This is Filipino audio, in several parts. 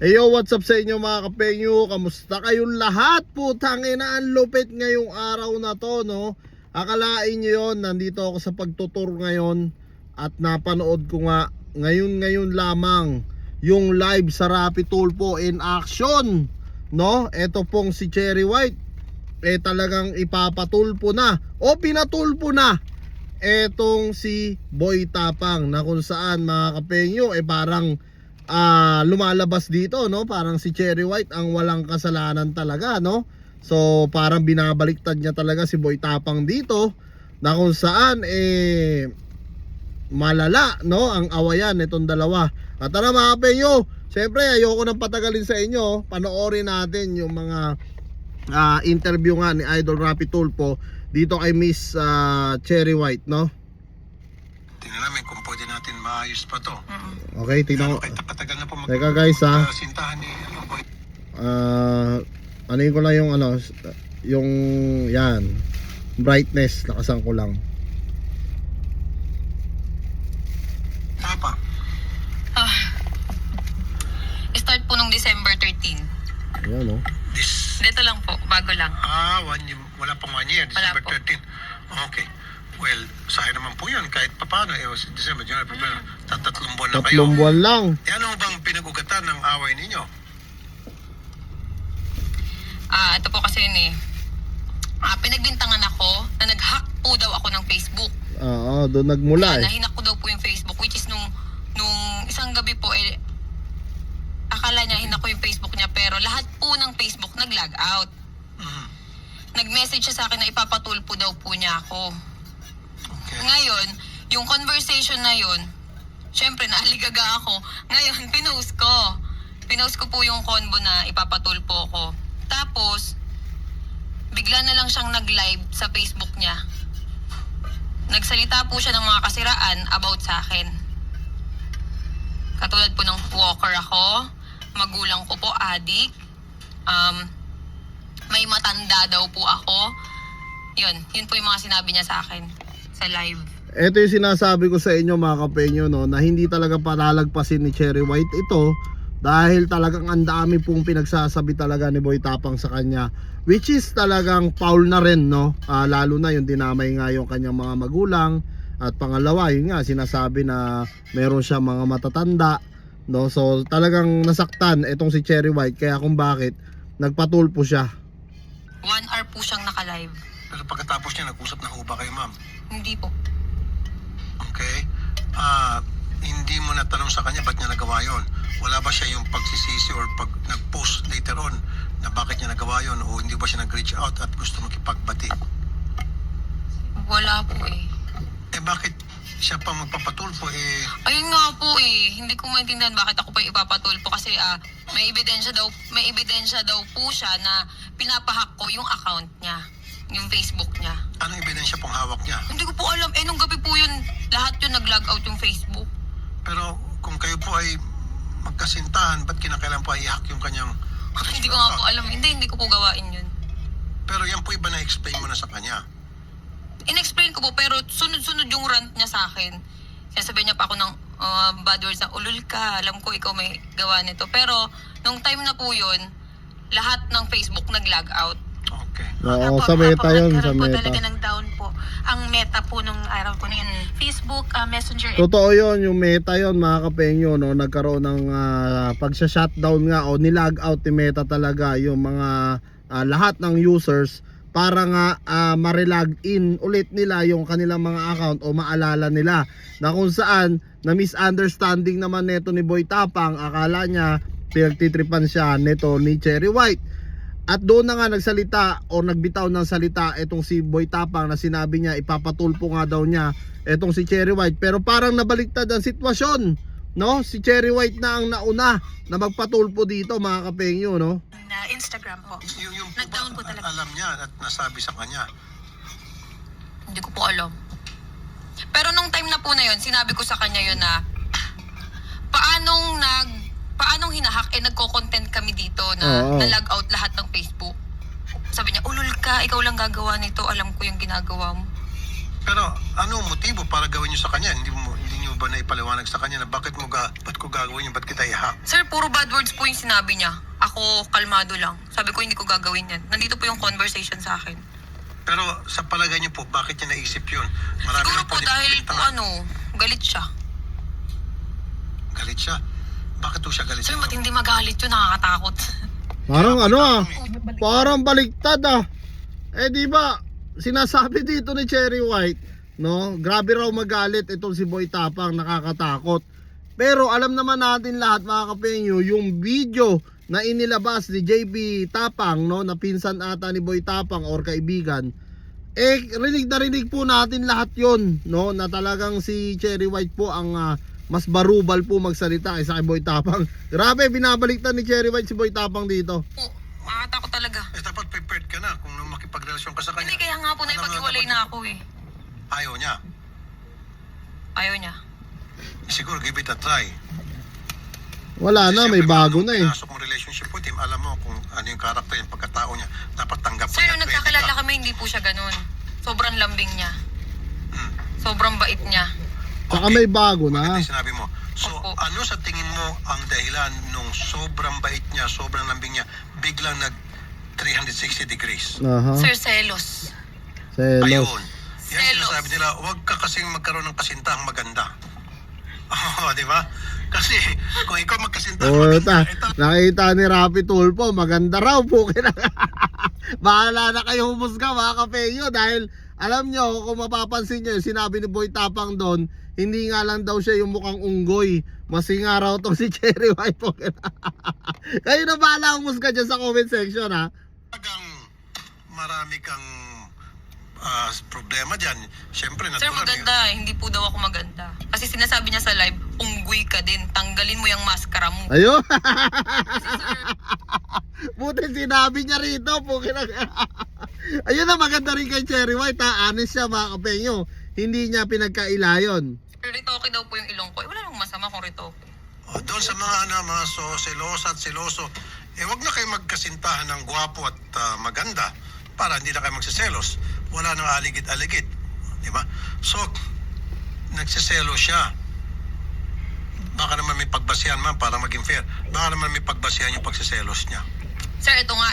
Hey yo, what's up sa inyo mga kapengyo? Kamusta kayong lahat? Putang ina, ang lupit ngayong araw na to, no? Akalain nyo yun, nandito ako sa pagtutur ngayon at napanood ko nga ngayon lamang yung live sa Rappi Tulfo in action, no? Ito pong si Cherry White, talagang ipapatulpo na o pinatulpo na etong si Boy Tapang, na kung saan mga kapengyo parang lumalabas dito, no? Parang si Cherry White ang walang kasalanan talaga, no? So parang binabaliktad niya talaga si Boy Tapang dito, na kung saan malala, no? Ang awayan itong dalawa. At tara mga kapengyo, syempre ayoko nang patagalin sa inyo. Panoorin natin yung mga interview nga ni Idol Rappi Tulfo dito kay Miss Cherry White, no? Tingnan namin kung pwede natin maayos pa to. Okay, tingnan ko. Kahit patagal na po Teka guys, sintahan ni Boy. anuin ko lang yung yung yan, brightness, lakasan ko lang. Tapa. Start po nung December 13. Ayan, no? Dito lang po, bago lang. Wala pang 1 year, Wala December po. 13. Okay. Well, sayang naman po yun. Kahit paano, December, January, February, tatlong buwan na kayo. 3 buwan lang. Ano bang pinag-ugatan ng away ninyo? Ito po kasi yun pinagbintangan ako na nag-hack po daw ako ng Facebook. Oo, doon nagmula Nahinak ko daw po yung Facebook, which is nung isang gabi po, akala niya hinak ko yung Facebook niya, pero lahat po ng Facebook nag-log out. Nag-message siya sa akin na ipapatulpo daw po niya ako. Okay. Ngayon, yung conversation na yun, syempre naaligaga ako. Ngayon, pinost ko. Pinost ko po yung convo na ipapatulpo ko. Tapos, bigla na lang siyang nag-live sa Facebook niya. Nagsalita po siya ng mga kasiraan about sa akin. Katulad po ng walker ako, magulang ko po, adik, may matanda daw po ako. Yun po yung mga sinabi niya sa akin sa live. Ito yung sinasabi ko sa inyo mga kapengyo, no, na hindi talaga palalagpasin ni Cherry White ito, dahil talagang ang dami pong pinagsasabi talaga ni Boy Tapang sa kanya, which is talagang foul na rin, no? Lalo na yung dinamay nga yung kanyang mga magulang, at pangalawa yun nga sinasabi na meron siya mga matatanda, no? So talagang nasaktan itong si Cherry White, kaya kung bakit nagpatulpo siya. 1 hour po siyang naka-live. Pero pagkatapos niya, nag-usap na ho ba kayo, ma'am? Hindi po. Okay. Hindi mo natanong sa kanya ba't niya nagawa yon? Wala ba siya yung pagsisisi or pag nag-post later on na bakit niya nagawa yon, o hindi ba siya nag-reach out at gusto makipagbati? Wala po Bakit siya pa magpapatulfo? Ayun nga po hindi ko maintindihan bakit ako pa ipapatulpo kasi may ebidensya daw po siya na pinapahack ko yung account niya, yung Facebook niya. Anong ebidensya pong hawak niya? Hindi ko po alam. Nung gabi po yun, lahat yun nag-log out yung Facebook. Pero kung kayo po ay magkasintahan, ba't kinakailan po ay i-hack yung kanyang Hindi ko nga po alam. Hindi ko po gawain yun. Pero yan po iba na-explain mo na sa kanya. In-explain ko po, pero sunod-sunod yung rant niya sa akin. Sinasabi niya pa ako ng bad words na, ulul ka, alam ko ikaw may gawa nito. Pero nung time na po yun, lahat ng Facebook nag-log out. Okay. Oo, sa meta yun, sa nagkaroon po meta. talaga ng down po. Ang meta po nung araw po na yun. Facebook, Messenger. Totoo yun, yung meta yun mga kapengyo, no? Nagkaroon ng pagsha-shutdown nga o nilag out ni Meta talaga yung mga lahat ng users para nga ma-relog in ulit nila yung kanilang mga account o maalala nila, na kung saan na misunderstanding naman neto ni Boy Tapang, akala niya pinagtitripan siya neto ni Cherry White. At doon na nga nagsalita o nagbitaw ng salita itong si Boy Tapang, na sinabi niya ipapatulpo nga daw niya itong si Cherry White. Pero parang nabaliktad ang sitwasyon, no? Si Cherry White na ang nauna na magpatulpo dito mga kapengyo, no? Na Instagram po. Yung Nag-down po talaga. alam niya at nasabi sa kanya. Hindi ko po alam. Pero nung time na po na yun, sinabi ko sa kanya yun na paanong hinahack, nagko-content kami dito na Oo. na-log out lahat ng Facebook. Sabi niya, ulul ka, ikaw lang gagawa nito, alam ko yung ginagawa mo. Pero ano motibo para gawin niyo sa kanya? Hindi niyo mo ba na ipaliwanag sa kanya na ba't ko gagawin yun, ba't kita i-hack? Sir, puro bad words po yung sinabi niya. Ako, kalmado lang. Sabi ko, hindi ko gagawin yan. Nandito po yung conversation sa akin. Pero sa palagay niyo po, bakit niya naisip yun? Marami Siguro nang po pwedeng dahil po bibintangan. galit siya. Galit siya? Bakit po siya galit Sir, sa'yo? ba't hindi magalit yun? Nakakatakot. Parang ano parang baliktad di ba, sinasabi dito ni Cherry White, no? Grabe raw magalit itong si Boy Tapang, nakakatakot. Pero alam naman natin lahat mga kapenyo, yung video na inilabas ni JB Tapang, no, na pinsan ata ni Boy Tapang or kaibigan, rinig na rinig po natin lahat yon, no, na talagang si Cherry White po ang mas barubal po magsalita kaysa kay Boy Tapang. Grabe, binabaliktad ni Cherry White si Boy Tapang dito. Po, makakatakot talaga. Dapat prepared ka na kung makipagrelasyon ka sa kanya. Hindi, kaya nga po Alam mo naipag-iwalay dapat- na ako eh. Ayaw niya. Ayaw niya. Siguro give it a try. Wala na, may bago na eh. Pinasok mo relationship with him, alam mo kung ano yung karakter, yung pagkatao niya. Dapat tanggap mo Sir, niya. nung pwede nagkakilala ka. kami, hindi po siya ganun. Sobrang lambing niya. Hmm. Sobrang bait niya. Saka may bago na. Maganda yung sinabi mo. So, Opo. ano sa tingin mo ang dahilan nung sobrang bait niya, sobrang lambing niya, biglang nag 360 degrees? Aha. Sir, selos. Selos. Ayun. Yan Selos. sinasabi nila, huwag ka kasing magkaroon ng kasintahang maganda. Oo, di ba? Kasi kung ikaw magkasintahang maganda, ito, Nakita ni Rapi Tulfo, maganda raw po. Bahala na kayo humusga mga kapeyo, dahil alam nyo, kung mapapansin nyo, yung sinabi ni Boy Tapang doon, hindi nga lang daw siya yung mukhang unggoy, masinga raw tong si Cherry White po. Kayo na bahala humusga dyan sa comment section ha. talagang marami kang problema dyan. Siyempre, Sir, natural maganda. Hindi po daw ako maganda. Kasi sinasabi niya sa live, unggoy ka din. Tanggalin mo yung maskara mo. Ayun. Buti sinabi niya rito po. Ayun na, maganda rin kay Cherry White ha. Honest siya mga kapenyo. Hindi niya pinagkailayon. Ritoke daw po yung ilong ko. Wala namang masama kung ritoke. Doon sa mga selosa at seloso, wag na kayo magkasintahan ng gwapo at maganda para hindi na kayo magsiselos. Wala nang aligid-aligid. Di ba? So, nagsiselo siya. Baka naman may pagbasihan man para maging fair. Baka naman may pagbasihan yung pagsiselos niya. Sir, ito nga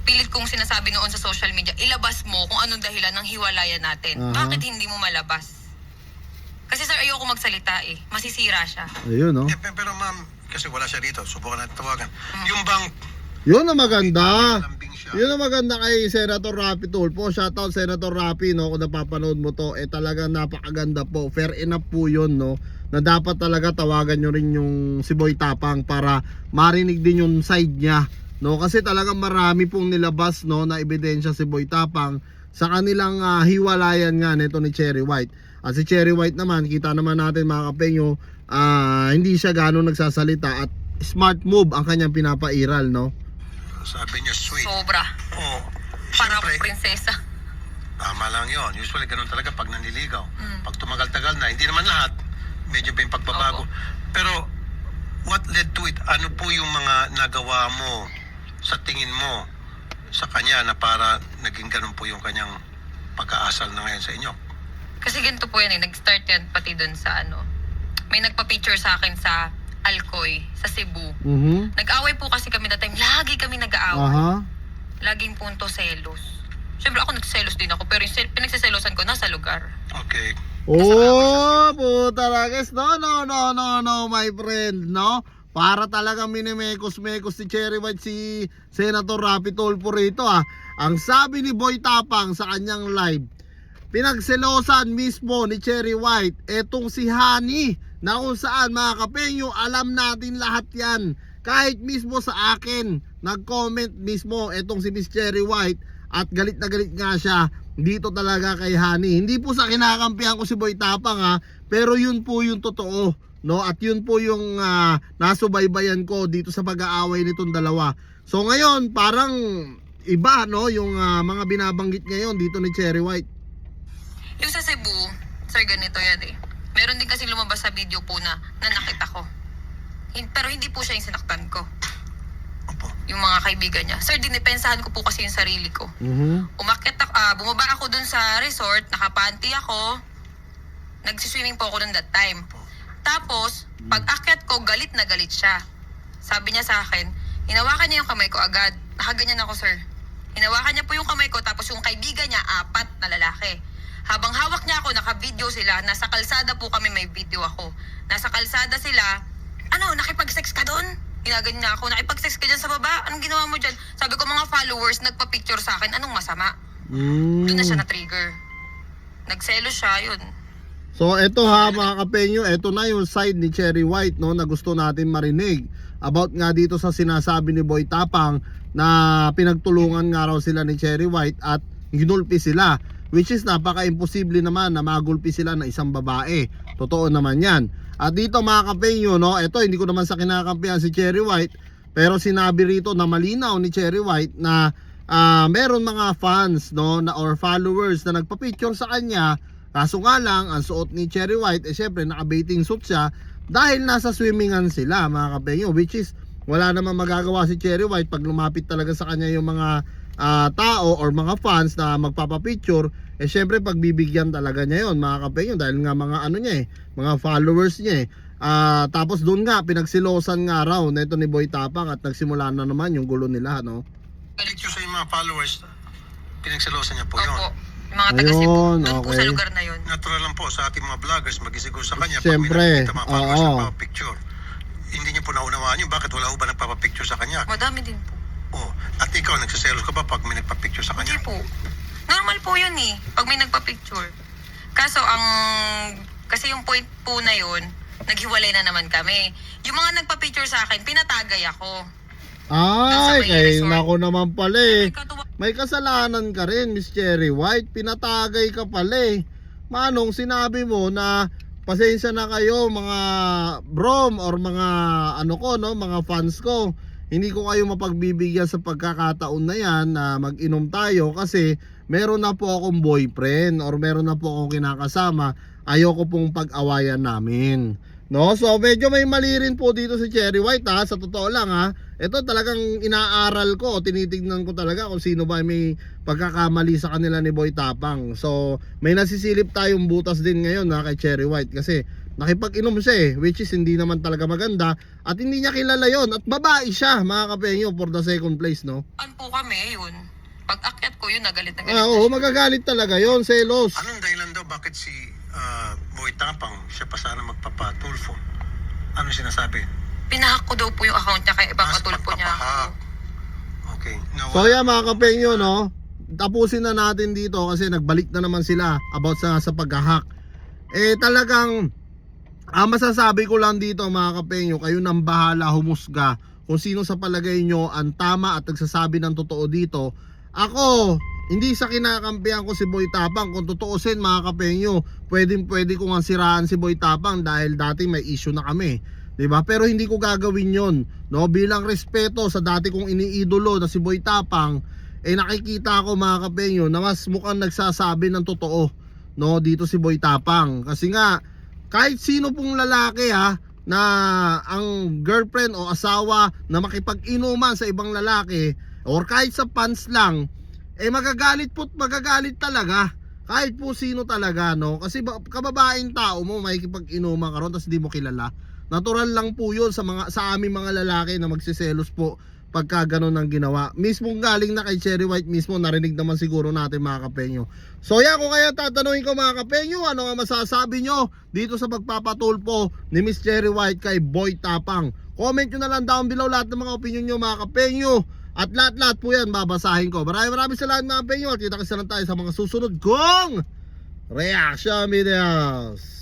pilit kong sinasabi noon sa social media, ilabas mo kung anong dahilan ng hiwalayan natin. Aha. Bakit hindi mo malabas? Kasi sir, ayoko magsalita masisira siya. Ayun no. Pero ma'am, kasi wala siya dito. Subukan natin tawagan. Yung bang Yun na maganda. lambing siya. Yun ang maganda kay Senator Rapi Tulfo. Shoutout Senator Rapi, no, kung napapanood mo to, talagang napakaganda po. Fair enough po yun, no, na dapat talaga tawagan nyo rin yung si Boy Tapang para marinig din yung side niya, no, kasi talagang marami pong nilabas, no, na ebidensya si Boy Tapang sa kanilang hiwalayan nga nito ni Cherry White. At si Cherry White naman, kita naman natin mga kapenyo, hindi siya gano'ng nagsasalita at smart move ang kanyang pinapairal, no. Sabi niya, sweet. Sobra. Oo. Para Siyempre, prinsesa. tama lang yon. Usually ganun talaga pag nanliligaw. Pag tumagal-tagal na, hindi naman lahat, medyo pa yung pagbabago. Opo. Pero, what led to it? Ano po yung mga nagawa mo sa tingin mo sa kanya na para naging ganun po yung kanyang pag-aasal na ngayon sa inyo? Kasi ganito po yan nag-start yan pati dun sa may nagpa-picture sa akin sa Alcoy, sa Cebu. Nag-away po kasi kami that time. Lagi kami nag-aaway. Aha. Laging punto selos. Siyempre ako nagselos din ako, pero yung pinagsiselosan ko nasa lugar. Okay. Oh, puta lagas. No, my friend, no? Para talagang minimekos-mekos si Cherry White si Senator Rapi Tulfo rito Ang sabi ni Boy Tapang sa kanyang live, pinagselosan mismo ni Cherry White etong si Hani, na kung saan mga kapenyo, alam natin lahat yan. Kahit mismo sa akin, nag-comment mismo etong si Miss Cherry White at galit na galit nga siya dito talaga kay Hani. Hindi po sa kinakampihan ko si Boy Tapang pero yun po yung totoo, no? At yun po yung nasubaybayan ko dito sa pag-aaway nitong dalawa. So ngayon, parang iba, no, yung mga binabanggit ngayon dito ni Cherry White. Yung sa Cebu, sir, ganito yan Meron din kasi lumabas sa video po na nakita ko. Pero hindi po siya yung sinaktan ko. Opo. Yung mga kaibigan niya. Sir, dinipensahan ko po kasi yung sarili ko. Umakyat ako, bumaba ako dun sa resort, nakapanty ako. Nagsiswimming po ako dun that time. Tapos, pag akyat ko, galit na galit siya. Sabi niya sa akin, hinawakan niya yung kamay ko agad. Nakaganyan ako, sir. Hinawakan niya po yung kamay ko, tapos yung kaibigan niya, 4 na lalaki. Habang hawak niya ako, naka-video sila. Nasa kalsada po kami, may video ako. Nasa kalsada sila. Ano, nakipag-sex ka doon? Ginaganyan niya ako, nakipag-sex ka dyan sa baba? Anong ginawa mo dyan? Sabi ko, mga followers, nagpa-picture sa akin. Anong masama? Doon na siya na-trigger. Nagselo siya, yun. So eto ha mga kapenyo, eto na yung side ni Cherry White, no, na gusto natin marinig about nga dito sa sinasabi ni Boy Tapang na pinagtulungan nga raw sila ni Cherry White at ginulpi sila, which is napaka-imposible naman na magulpi sila ng isang babae. Totoo naman yan. At dito mga kapenyo, no, eto hindi ko naman sa kinakampihan si Cherry White, pero sinabi rito na malinaw ni Cherry White na meron mga fans, no, na, or followers na nagpa-picture sa kanya. Kaso nga lang, ang suot ni Cherry White, syempre naka-bathing suit siya dahil nasa swimmingan sila mga kapenyo, which is wala namang magagawa si Cherry White pag lumapit talaga sa kanya yung mga tao or mga fans na magpapapicture. Syempre pagbibigyan talaga niya yon mga kapenyo, dahil nga mga ano niya mga followers niya tapos doon nga pinagsilosan nga raw nito ni Boy Tapang at nagsimula na naman yung gulo nila, no? Picture sa mga followers, pinagselosan niya po yun. Opo. Yung mga taga-Cebu. Ayun, Doon po sa okay. lugar na yun. Natural lang po sa ating mga vloggers magisiguro sa kanya Siyempre, pag may nakikita mga followers oo. na nagpapapicture. Hindi niyo po naunawaan yun, bakit wala ho ba nagpapapicture sa kanya? Madami din po. Oh, at ikaw, nagsiselos ka ba pag may nagpapicture sa Hindi kanya? po. Normal po yun eh. Pag may nagpa-picture. Kaso kasi yung point po na yun, naghiwalay na naman kami. Yung mga nagpa-picture sa akin, pinatagay ako. Ay, may kay resort. nako naman pala eh. May katuwa- May kasalanan ka rin, Miss Cherry White. Pinatagay ka pala eh. Manong sinabi mo na pasensya na kayo mga brom or mga ano ko, no, mga fans ko. Hindi ko kayo mapagbibigyan sa pagkakataon na yan na mag-inom tayo kasi meron na po akong boyfriend or meron na po akong kinakasama. Ayoko pong pag-awayan namin. No, so medyo may mali rin po dito si Cherry White ha, sa totoo lang ha. Ito talagang inaaral ko, tinitignan ko talaga kung sino ba may pagkakamali sa kanila ni Boy Tapang. So may nasisilip tayong butas din ngayon ha kay Cherry White kasi nakipag-inom siya which is hindi naman talaga maganda at hindi niya kilala yon at babae siya mga kapenyo for the second place, no. An po kami yun. Pag akyat ko yun, nagalit na galit na Oo, siya. magagalit talaga yon, selos. Anong dahilan daw bakit si Boy Tapang siya pa sana magpapatulfo? Ano sinasabi? Pinahack ko daw po yung account niya kaya ipapatulpo niya ako. pagpapahak. Okay. Now, So yeah mga kapenyo, no, tapusin na natin dito kasi nagbalik na naman sila about sa paghahack. Talagang masasabi ko lang dito mga kapenyo, kayo nang bahala humusga kung sino sa palagay nyo ang tama at nagsasabi ng totoo dito. Ako, hindi sa kinakampihan ko si Boy Tapang. Kung tutuusin mga kapenyo, pwede ko nga siraan si Boy Tapang dahil dati may issue na kami, diba? Pero hindi ko gagawin yon, no? Bilang respeto sa dati kong iniidolo na si Boy Tapang, nakikita ko mga kapenyo na mas mukhang nagsasabi ng totoo, no, dito si Boy Tapang. Kasi nga kahit sino pong lalaki na ang girlfriend o asawa na makipag-inuman sa ibang lalaki or kahit sa fans lang, magagalit talaga. Kahit po sino talaga, no? Kasi kababaeng tao mo makikipag-inuman ka ron tapos di mo kilala. Natural lang po yun sa aming mga lalaki na magsiselos po pagka ganun ang ginawa. Mismo galing na kay Cherry White mismo, narinig naman siguro natin mga kapenyo. So yan, kung kaya tatanungin ko mga kapenyo, ano nga masasabi nyo dito sa pagpapatulpo ni Miss Cherry White kay Boy Tapang? Comment nyo na lang down below lahat ng mga opinion nyo mga kapenyo. At lahat po yan babasahin ko. Maraming salamat mga kapenyo at kita-kita lang tayo sa mga susunod kong reaction videos.